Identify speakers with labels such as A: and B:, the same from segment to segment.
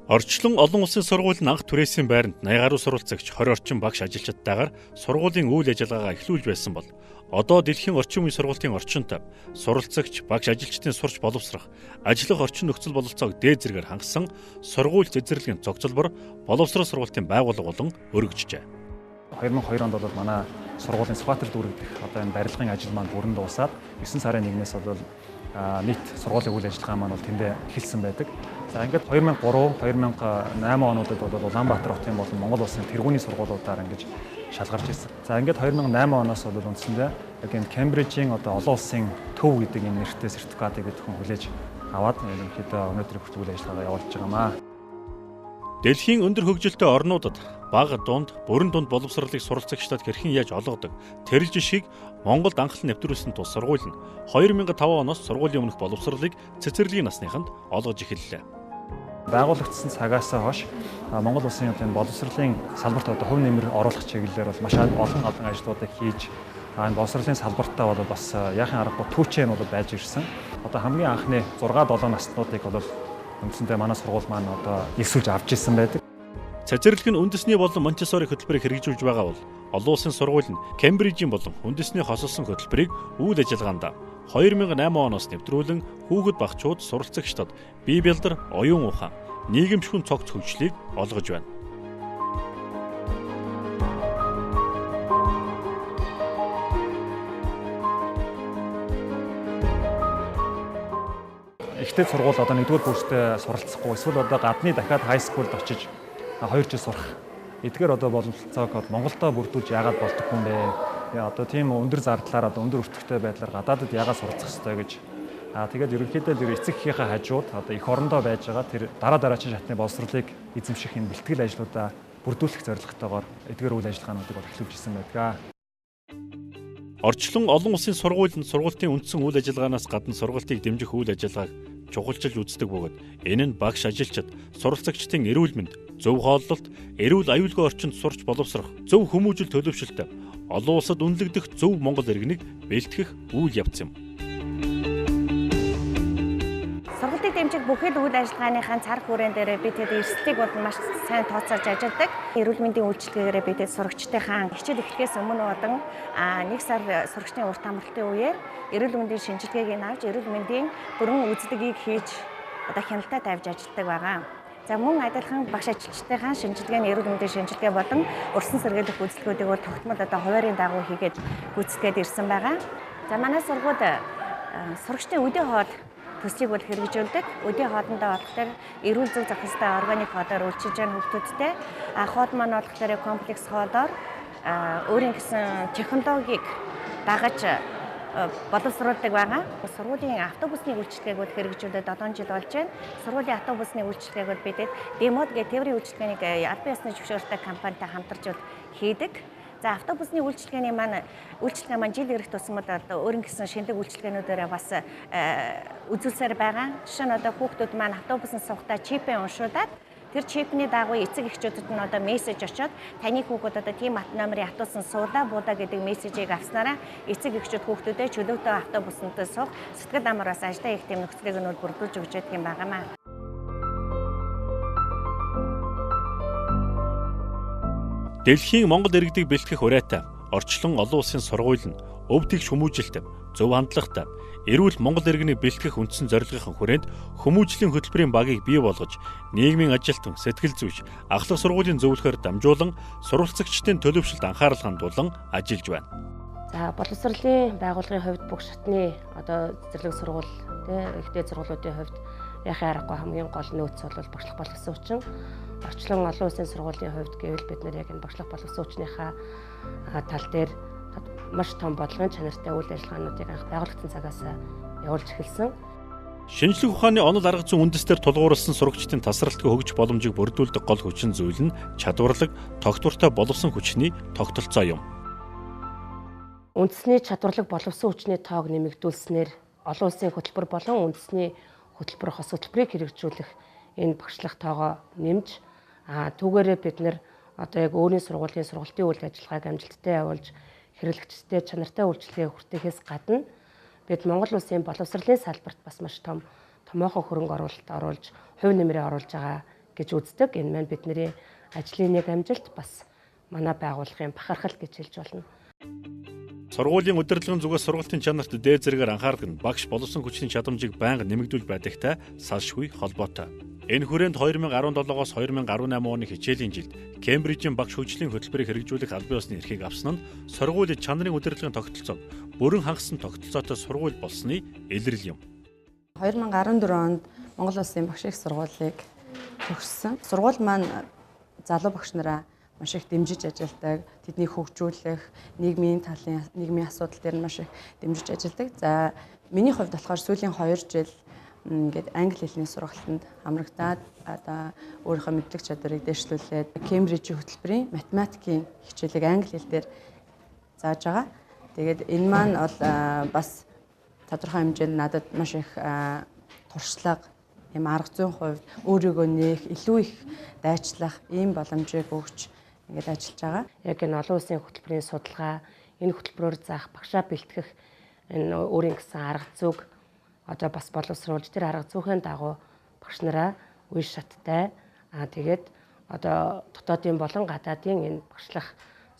A: Орчлон олон улсын сургуулийн анх түрээсийн байранд 80 гаруй сурвалжлагч 20 орчим багш ажилчдтайгаар сургуулийн үйл ажиллагаагаа эхлүүлж байсан бол одоо дэлхийн орчин үеийн сургуулийн орчинтой сурвалжлагч багш ажилчдын сурч боловсрох, ажиллах орчин нөхцөл бололцоог дээд зэргээр хангасан сургууль цэцэрлэгийн цогцлбор боловсрол сургуулийн байгууллага болон өргөжжээ.
B: 2002 онд бол манай сургуулийн Сүхбаатар дүүрэгдэх одоо энэ барилгын ажил маань бүрэн дуусаад 9 сарын 1-ээс бол нийт сургуулийн үйл ажиллагаа маань бол тэндээ эхэлсэн байдаг. За ингээд 2003-2008 онуудад бол Улаанбаатар хотын болон Монгол улсын тэргүүний сургуулиудаар ингэж шалгарч ирсэн. За ингээд 2008 оноос бол үндсэндээ яг энэ Кембрижийн одоо олон улсын төв гэдэг энэ нэртэй сертификатыг бүхэн хүлээж аваад ерөнхийдөө өнөөдрийн хүртэл үйл ажиллагаа явуулж байгаамаа.
A: Дэлхийн өндөр хөгжилтэй орнуудад бага дунд, бүрэн дунд боловсролыг суралцагчдад хэрхэн яаж олгодог тэр жишгийг Монголд анхлан нэвтрүүлсэн тус сургууль нь 2005 оноос сургуулийн өмнөх боловсролыг цэцэрлэгийн насныханд олгож эхэллээ.
B: Байгуулагдсан цагаас хойш Монгол улсын энэ боловсролын салбарт одоо хувь нэмэр оруулах чиглэлээр бол маш олон ажлуудыг хийж энэ боловсролын салбартаа бол бас яахын аргагүй түүчээ нь бол байж ирсэн. Одоо хамгийн анхны 6-7 наснуудыг бол үндсэндээ манай сургууль маань одоо эсвэлж авч ирсэн байдаг.
A: Цэцэрлэг нь үндэсний болон Монтессори хөтөлбөрийг хэрэгжүүлж байгаа бол олон улсын сургууль нь Кембрижийн болон үндэсний хосолсон хөтөлбөрийг үйл ажиллагаанд 2008 оноос нэвтрүүлэн хүүхэд багчууд суралцагчдад бие бэлдэр, оюун ухаан, нийгэмшүүн цогц хөгжлийг олгож байна.
B: Ихтэй сургууль одоо 1-р курстэй суралцахгүй эсвэл одоо гадны дахиад хай скулд очиж 2 жил сурах эдгээр одоо боловсролцоог Монголдо бүрдүүлж яагаад болдоггүй юм бэ? Одоо тийм өндөр зардлаар одоо өндөр өртөгтэй байдлаар гадаадд яагаад суралцах ёстой гэж. Тэгээд ерөнхийдөө тэр эцэг эхийнхээ хажууд одоо эх орондоо байж байгаа тэр дараагийн шатны боловсролыг эзэмших энэ бэлтгэл ажлуудаа бүрдүүлэх зорилготойгоор эдгээр үйл ажиллагаануудыг эхлүүлж ирсэн байдаг.
A: Орчлон олон улсын сургууль нь сургуулийн үндсэн үйл ажиллагаанаас гадна сургалтыг дэмжих үйл ажиллагааг чухалчилж үздэг бөгөөд энэ нь багш ажилчид, суралцагчдын эрүүл мэнд, зөв хооллолт, эрүүл аюулгүй орчинд сурч боловсрох, зөв хүмүүжил төлөвшөлтөд олон улсад үнэлэгдэх зөв Монгол иргэнийг бэлтгэх үйл явц юм.
C: Сургалтыг дэмжих бүхэл үйл ажиллагааныхаа цар хүрээн дээр бид эрсдлийг бол маш сайн тооцоолж ажилладаг. Эрүүл мэндийн үйлчилгээгээр бид сурагчдынхаа хичээл эхлэхээс өмнө болон 1 сар сурагчдын урт амралтын үеэр эрүүл мэндийн шинжилгээг авч эрүүл мэндийн бүрэн үзлэгийг хийж одоо хяналтаа тавьж ажилладаг байгаа. За мөн адилхан багш ажилчдынхаа шинжилгээний эрүүл мэндийн шинжилгээ болон урьдчилан сэргийлэх үйлчилгэүүдийг бол тогтмол одоо хуваарийн дагуу хийгээд гүйцэтгээд ирсэн байгаа. За манай сургууль сурагчдын үдийн хоол төслийг бол хэрэгжүүлдэг. Үдийн хоолндоо болохоор эрүүл зөв захистай органик хоолоор үйлчилж байгаа хүүхдүүдтэй хоол маань болохоор комплекс хоолоор өөрийн гэсэн технологиг дагаж боловсруулдаг байгаа. Сургуулийн автобусны үйлчилгээг бол хэрэгжүүлээд 7 жил болж байна. Сургуулийн автобусны үйлчилгээг бол бидэд Демод гэх тээврийн үйлчилгээний албан ёсны зөвшөөрөлтэй компанитай хамтарч хийдэг. За автобусны үйлчилгээ маань жил ирэх тусмад одоо өөрийн гэсэн шинэлэг үйлчилгээнүүдээр бас үзүүлсээр байгаа. Жишээ нь одоо хүүхдүүд маань автобусанд суухдаа чипээ уншуулад тэр чипний дагуу эцэг эхчүүдэд нь одоо мессеж очоод таны хүүхэд одоо тийм номерын автобусанд суулаа буудаа гэдэг мессежийг авснараа эцэг эхчүүд хүүхдүүдэд чөлөөтэй автобусанд суух сэтгэл амраас ажлаа хийх тийм нөхцөлийг нь бүрдүүлж өгч байдаг юм байнамаа.
A: Дэлхийн Монгол иргэдийг бэлтгэх урайтай орчлон олон улсын сургууль нь өв тэгш хүмүүжилтэй, зөв хандлагатай, эрүүл Монгол иргэнийг бэлтгэх үндсэн зорилгын хүрээнд хүмүүжлийн хөтөлбөрийн багийг бий болгож, нийгмийн ажилтан, сэтгэл зүйч, ахлах сургуулийн зөвлөхөөр дамжуулан суралцагчдын төлөвшөлт анхаарал хандуулан ажиллаж байна.
D: За боловсролын байгууллагын хувьд бүх шатны одоо цэцэрлэг сургууль ихтэй сургуулиудын хувьд яхаа аргагүй хамгийн гол нөөц бол багшлах боловсон хүчин. Орчлон олон улсын сургуулийн хувьд гэвэл бид нэр яг энэ багшлах боловсон хүчнийхаа тал дээр маш том бодлогын чанартай үйл ажиллагаануудыг анх байгуулагдсан цагаас явуулж эхэлсэн.
A: Шинжлэх ухааны онол арга зүйн үндэстээр тулгуурласан сурагчдын тасралтгүй хөгжих боломжийг бүрдүүлдэг гол хүчин зүйл нь чадварлаг, тогтвортой боловсон хүчний тогтолцоо юм.
D: Үндэсний чадварлаг боловсон хүчний тоог нэмэгдүүлснээр олон улсын хөтөлбөр болон үндэсний хөтөлбөр хос хөтөлбөрийг хэрэгжүүлэх энэ багшлах тоогоо нэмж түүгээрээ бид нэр одоо яг өөрийн сургуулийн сургалтын үйл ажиллагааг амжилттай явуулж хэрэглэгчтэй чанартай үйлчлэгээ хүртэхээс гадна бид Монгол улсын боловсролын салбарт бас маш том томоохон хөрөнгө оруулалт оруулж хувь нэмрээ оруулж байгаа гэж үздэг. Энэ маань бидний ажлын нэг амжилт бас манай байгууллагын бахархал гэж хэлж болно.
A: Сургуулийн удирдлагын зүгээс сургалтын чанарт дээд зэрэгээр анхаардаг нь багш боловсон хүчний чадамжийг байнга нэмэгдүүлж байдагтай салшгүй холбоотой. Энэ хүрээнд 2017-оос 2018 оны хичээлийн жилд Кембрижийн багш хөгжлийн хөтөлбөрийг хэрэгжүүлэх албан ёсны эрхийг авсан нь сургуулийн чанарын удирдлагын тогтолцоог бүрэн хангасан тогтолцоотой сургууль болсны илрэл юм.
E: 2014 онд Монгол Улсын багш их сургуулийг төгссөн. Сургууль маань залуу багш нараа маш их дэмжиж ажилладаг, тэднийг хөгжүүлэх, нийгмийн асуудал дээр маш их дэмжиж ажилладаг. За миний хувьд болохоор сүүлийн 2 жил ингээд англи хэлний сургалтанд хамрагдаад одоо өөрийнхөө мэдлэг чадварыг дэвшлүүлээд Кембрижийн хөтөлбөрийн математикийн хичээлийг англи хэл дээр зааж байгаа. Тэгээд энэ маань бол бас тодорхой хэмжээнд надад маш их туршлага, ийм арга зүйн хувьд өөрийгөө нээх, илүү их дайчлах ийм боломжийг өгч ингээд ажиллаж байгаа.
D: Яг энэ олон улсын хөтөлбөрийн судалгаа, энэ хөтөлбөрөөр заах, багшаа бэлтгэх энэ өөрийн гэсэн арга зүйг одоо бас боловсруулж тэр арга зүйн дагуу багш нараа үе шаттай тэгээд одоо дотоодын болон гадаадын энэ багшлах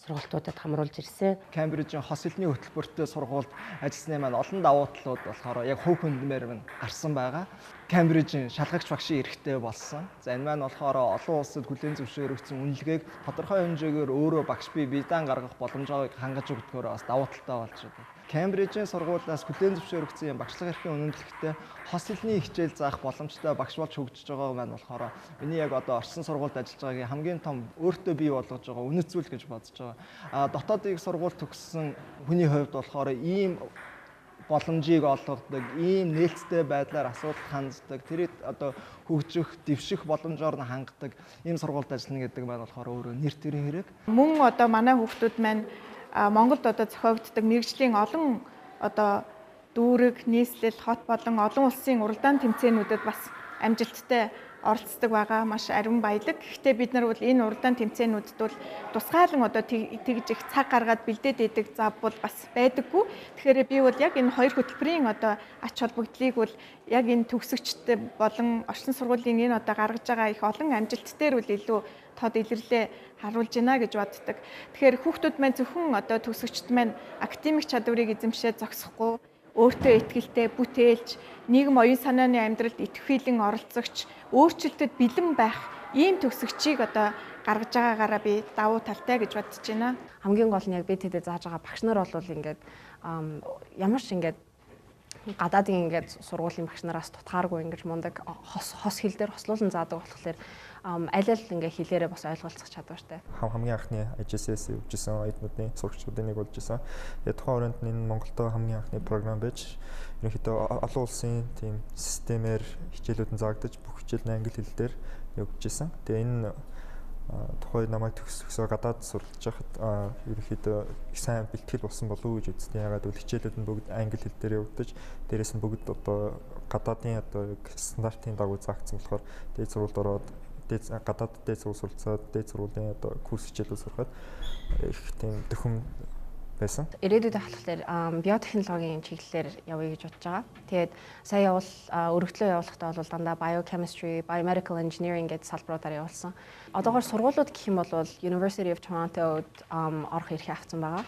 D: сургалтуудад хамруулж ирсэн.
F: Кембрижийн хос хэлний хөтөлбөртэй сургуульд ажилласны маань олон давуу талууд болохоор яг хөв хөндмээр нь гарсан байгаа. Кембрижийн шалгагч багшийн эрхтэй болсон. За энэ маань болохоор олон улсад хүлээн зөвшөөрөгдсөн үнэлгээг тодорхой хэмжээгээр өөрөө багш бие биедээ гаргах боломжийг хангаж өгдөгөөр бас давуу талтай болж байгаа. Кембрижийн сургуулиас хүлээн зөвшөөрөгдсөн багшлах эрхийн үнэмлэхтэй хос хэлний хичээл заах боломжтой багш болж хөгжиж байгаа маань болохоор миний яг одоо орчин сургуульд ажиллаж байгаагийн хамгийн том өөртөө бий болгож байгаа үнэт зүйл гэж бодож байгаа. Дотоодын сургууль төгссөн хүний хувьд болохоор ийм боломжийг олгодог, ийм нээлттэй байдлаар асуудал ханддаг, тэрийг одоо хөгжих, дэвших боломжоор нь хангадаг ийм сургуульд ажиллана гэдэг маань болохоор өөрөө нэр төрийн хэрэг.
G: Мөн одоо манай хүүхдүүд маань Монголд одоо зохиогддог мэргэжлийн олон одоо дүүрэг, нийслэл, хот болон олон улсын уралдаан тэмцээнүүдэд бас амжилттай оролцдог байгаа. Маш ариун баялаг. Гэхдээ бид нар бол энэ уралдаан тэмцээнүүдэд бол тусгаалan одоо тэгж их цаг гаргаад бэлдээд идэг зав бол бас байдаггүй. Тэгэхээр би бол яг энэ хоёр хөтөлбөрийн одоо ач холбогдлыг бол яг энэ төгсөгчтэй болон орчин сургуулийн энэ одоо гаргаж байгаа их олон амжилт дээр бол илүү тод илэрлээ харуулж байна гэж боддог. Тэгэхээр хүүхдүүд маань зөвхөн одоо төгсөгчд маань академик чадварыг эзэмшээд зогсохгүй, өөртөө итгэлтэй, бүтээлж, нийгэм оюун санааны амьдралд идэвхжүүлэн оролцогч, өөрчлөлтөд бэлэн байх ийм төгсөгчийг одоо гаргаж байгаагаараа би давуу талтай гэж бодож байна.
E: Хамгийн гол нь яг БТD зааж байгаа багш нар бол ингээд ямар ч ингээд гадаадын ингээд сургуулийн багш нараас тутгааргүй ингэж мундаг хос хэл дээр хослуулан заадаг болохоор аль аль ингээ хэлээрээ бас ойлголцох чадвартай.
H: Хамгийн анхны IGSS явуулсан оюутнуудын сурагчдын нэг болж исэн. Тухайн өрөөнд энэ Монголдо хамгийн анхны програм байж ерөнхийдөө олон улсын тийм системээр хичээлүүд нь заагдаж бүх хичээл нь англи хэл дээр явуулж исэн. Тэгээ энэ тухайн намайг төгсгөөсөө гадаад суралцж байхад ерөнхийдөө их сайн бэлтгэл болсон болов уу гэж үзтээ. Ягаад гэвэл хичээлүүд нь бүгд англи хэл дээр явагдаж, дээрээс нь бүгд одоо гадаадын одоо стандартын дагуу заагдсан болохоор дээд сургуульд ороод гадаад дээд сургууль суралцаад дээд сургуулийн одоо курс хичээлүүд сурахад их тийм дөхөм байсан.
E: Ирээдүйд болохоор биотехнологийн чиглэлээр явъя гэж бодож байгаа. Тэгээд сая өргөдлөө явуулахдаа бол дандаа biochemistry, biomedical engineering гэдэг салбаруудаар явуулсан. Одоогоор сургуулиуд гэх юм бол University of Toronto-д орох эрхээ авсан байгаа.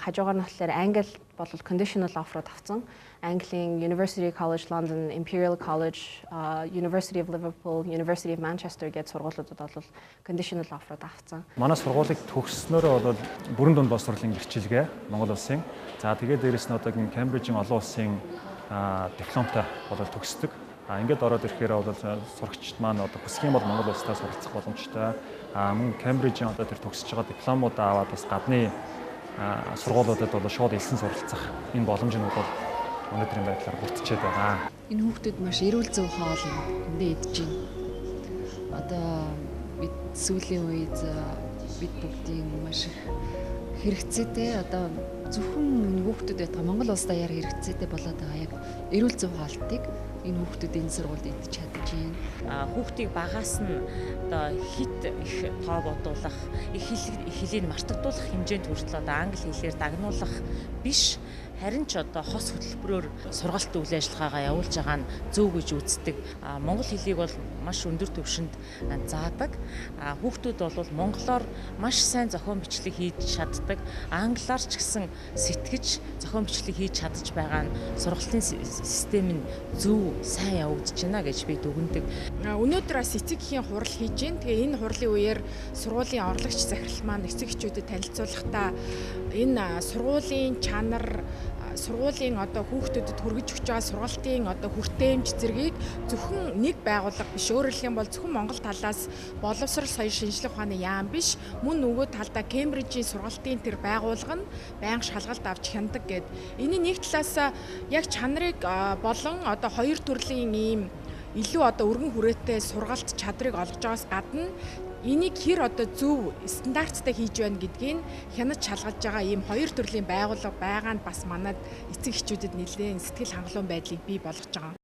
E: Хажуугаар нь болохоор англи бол conditional offer-ууд авсан. Английн University College London, Imperial College, University of Liverpool, University of Manchester гэдэг сургуулиудад бол conditional offer-ууд авсан.
B: Манай сургуулийг төгссөнөөрөө бол бүрэн дунд боловсролын гэрчилгээ Монгол улсын. За тэгээд дээрэс нь одоо Кембрижийн олон улсын дипломтой болол төгсдөг. Ингээд ороод ирэхээр бол сурагчид маань одоо хүсэх юм бол Монгол улстай суралцах боломжтой. Мөн Кембрижийн одоо тэр төгсөж байгаа дипломуудаа аваад бас гадны сургуулиудад бол шууд элсэн суралцах энэ боломжнууд бол өнөөдрийн байдлаар бүрдчихэд байгаа.
I: Энэ хүүхдүүд маш эрүүл зөв хоол эндээ идэж байна. Одоо бид сүүлийн үед бид бүгдийн маш их хэрэгцээтэй одоо зөвхөн хүүхдүүдэд Монгол улс даяар хэрэгцээтэй болоод байгаа яг эрүүл зөв хоолтыг энэ хүүхдүүд энэ сургуульд идэж чадж байна.
J: Хүүхдийг багаас нь одоо хит их тоо бодуулах, их хэлийг мартагдуулах хэмжээнд хүртэл одоо англи хэлээр дагнуулах биш, харин ч одоо хос хөтөлбөрөөр сургалт үйл ажиллагаагаа явуулж байгаа нь зөв гэж үздэг. Монгол хэлийг бол маш өндөр түвшинд заадаг. Хүүхдүүд бол монголоор маш сайн зохион бичлэг хийж чаддаг. Англиар ч гэсэн сэтгэж зохион бичлэг хийж чадж байгаа нь сургалтын систем нь зөв сайн явагдаж байна гэж би дүгнэдэг.
K: Өнөөдөр бас эцэг эхийн хурал хийж байна. Тэгээ энэ хурлын үеэр сургуулийн орлогч захирал маань эцэг эхчүүдэд танилцуулахдаа энэ сургуулийн чанар, сургуулийн одоо хүүхдүүдэд хүргэж өгч байгаа сургалтын одоо хүртээмж зэргийг зөвхөн нэг байгууллага биш, өөрөөр хэлэх юм бол зөвхөн Монгол талаас боловсрол соёл шинжилгээ ухааны яам биш, мөн нөгөө талдаа Кембрижийн сургалтын тэр байгууллага нь байнга шалгалт авч хяндаг гэд. Энэ нэг талаас яг чанарыг болон одоо хоёр төрлийн ийм илүү одоо өргөн хүрээтэй сургалт чадрыг олгож байгаас гадна энийг хэр одоо зөв стандарттай хийж байна гэдгийг хянаж шалгалж байгаа ийм хоёр төрлийн байгууллага байгаа нь бас манад эцэг эхчүүдэд нэлээд сэтгэл хангалуун байдлыг бий болгож байгаа.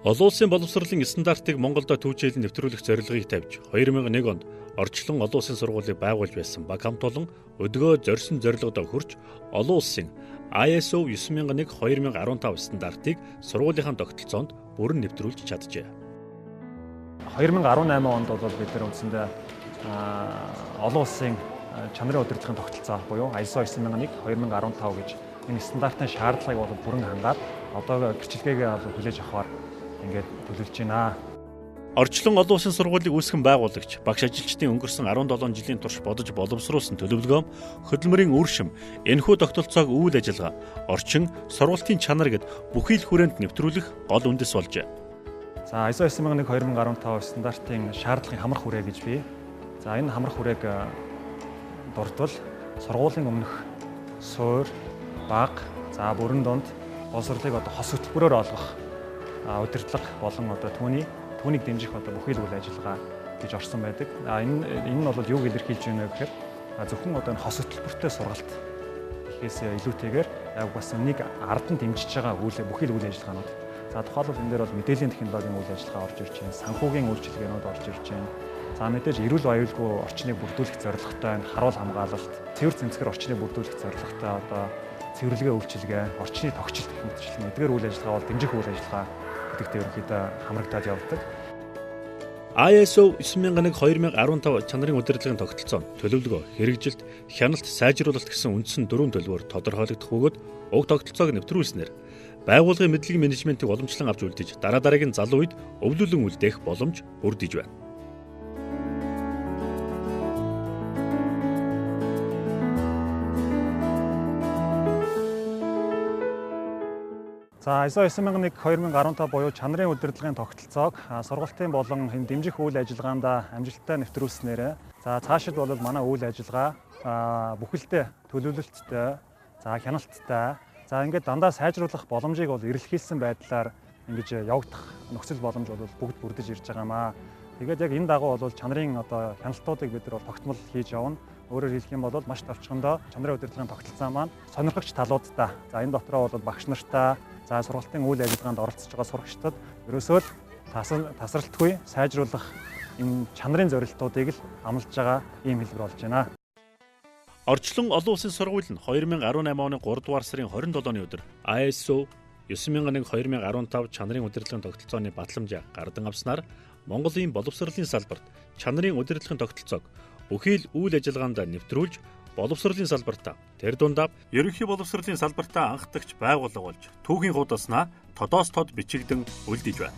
A: Олон улсын боловсролын стандартыг Монголд түүжээлэн нэвтрүүлэх зорилгыг тавьж 2001 онд орчлон олон улсын сургуулийг байгуулж байсан баг хамт олон өдгөө зорьсон зорилгодоо хүрч олон улсын ISO 9001/2015 стандартыг сургуулийнхаа тогтолцоонд бүрэн нэвтрүүлж чаджээ.
B: 2018 онд бол бид нэр үндсэндээ олон улсын чанарын удирдлагын тогтолцоо буюу ISO 9001/2015 гэж энэ стандартын шаардлагыг бол бүрэн хангаад одоо гэрчлэгээгээ хүлээж авахар ингээд төлөвлөж байна.
A: Орчлон олон улсын сургуулийг үүсгэн байгуулагч багш ажилчдын өнгөрсөн 17 жилийн турш бодож боловсруулсан төлөвлөгөө хөдөлмөрийн үр шим энэхүү тогтолцоог үйл ажиллагаа орчин сургалтын чанар гэд бүхий л хүрээнд нэвтрүүлэх гол үндэс болжээ.
B: За ISO 9001/2015 стандартын шаардлагын хамрах хүрээ гэж бий. За энэ хамрах хүрээг дурдвал сургуулийн өмнөх суур, баг, за бүрэн донд боловсролыг одоо хос хөтөлбөрөөр олгох удирдлага болон одоо түүнийг дэмжих одоо бүхий л үйл ажиллагаа гэж орсон байдаг. Энэ нь бол юуг илэрхийлж байна гэхээр зөвхөн одоо хос хөтөлбөртэй сургалт гэхээс илүүтэйгээр яг бас нэг ард нь дэмжиж байгаа бүхий л үйл ажиллагаанууд. За тухайлбал энэ дээр бол мэдээллийн технологийн үйл ажиллагаа орж ирж байна, санхүүгийн үйлчилгээнүүд орж ирж байна. За мэдээж эрүүл аюулгүй орчныг бүрдүүлэх зорилготой харуул хамгаалалт, цэвэр цэнцгэр орчныг бүрдүүлэх зорилготой одоо цэвэрлэгээ үйлчилгээ, орчны тогтчлт гэх мэтчлэн эдгээр үйл ажиллагаа бол дэмжих үйл ажиллагаа гэдэгт ерөнхийдөө хамрагдаад явдаг.
A: ISO 9001/2015 чанарын удирдлагын тогтолцоо нь төлөвлөгөө, хэрэгжилт, хяналт, сайжруулалт гэсэн үндсэн 4 төлөвөөр тодорхойлогдох бөгөөд уг тогтолцоог нэвтрүүлснээр байгууллагын мэдлэгийн менежментийг уламжлан авч үлдээж дараагийн залуу үед өвлүүлэн үлдээх боломж бүрдэж байна.
B: За ISO 9001/2015 буюу чанарын удирдлагын тогтолцоог сургалтын болон дэмжих үйл ажиллагаанд амжилттай нэвтрүүлснээр за цаашид бол манай үйл ажиллагаа бүхэлдээ төлөвлөлттэй, за хяналттай, за ингээд дандаа сайжруулах боломжийг бол эрэлхийлсэн байдлаар ингэж явагдах нөхцөл боломж бол бүгд бүрдэж ирж байгаамаа. Тэгээд яг энэ дагуу бол чанарын одоо хяналтуудыг бид нар тогтмол хийж явна. Өөрөөр хэлэх юм бол маш товчхондоо чанарын удирдлагын тогтолцоо маань сонирхогч талуудтай. За энэ дотроо бол багш нартай, за сургалтын үйл ажиллагаанд оролцож байгаа сурагчдад ерөөсөө л тасралтгүй сайжруулах энэ чанарын зорилтуудыг л амлаж байгаа ийм хэлбэр болж байна.
A: Орчлон олон улсын сургууль нь 2018 оны 3 дугаар сарын 27-ны өдөр ISO 9001/2015 чанарын удирдлагын тогтолцооны батламжаа гардан авснаар Монголын боловсролын салбарт чанарын удирдлагын тогтолцоог бүхий л үйл ажиллагаанд нэвтрүүлж боловсролын салбартаа тэр дундаа ерөнхий боловсролын салбартаа анхдагч байгууллага болж түүхийн хуудаснаа тодоос тод бичигдэн үлдэж байна.